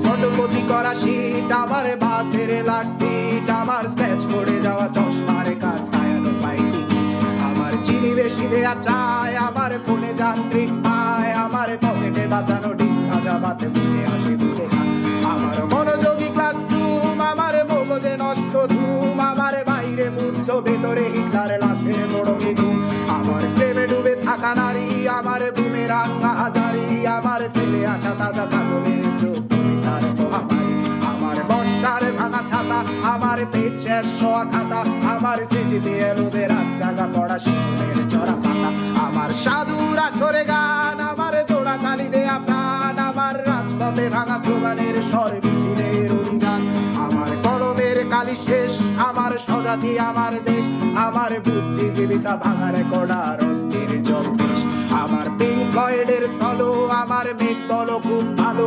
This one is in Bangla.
ফটোকপি করা শীট, আমার বাসের লাস্ট সিট, আমার স্ক্র্যাচ পড়ে যাওয়া চশমার কাজ, ছায়ানো পাইনি আমার চিনি বেশি দেয়া চায়, আমার ফোনে যান্ত্রিক পায়, আমার পকেটে বাঁচানো ডিম ভাজা ভাতে মুখে হাসি মুখে খায়, আমার মনোযোগী ক্লাসরুম, আমার মগজে নষ্ট ধুম, আমার বাইরে মুগ্ধ ভেতরে হিটলার লাশের মোড়কে ঘুম, আমার প্রেমে ডুবে থাকা নারী, আমার বুমের রাঙ্গা হাজারি, আমার ফেলে আসা তাজা কাজলের চোখ তার মহামারী, আমার বর্ষার ভাঙা ছাতা, আমার পেট শেষ শোয়া খাতা, আমার সেজিতে এলোদের রাত জাগা পড়া শিশুদের চড়া পাতা, আমার সাধুর আসরে গান, আমার জোড়া তালি দেয়া প্রাণ, আমার রাজপথে ভাঙা স্লোগানের স্বর মিছিলের অভিযান, আমার কলমের কালি শেষ, আমার স্বজাতি আমার দেশ, আমার বুদ্ধিজীবিতা ভাঙা রেকর্ডার অস্থির জম্পেশ, আমার পিঙ্ক ফ্লয়েডের সলো, আমার মেঘ দল খুব ভালো,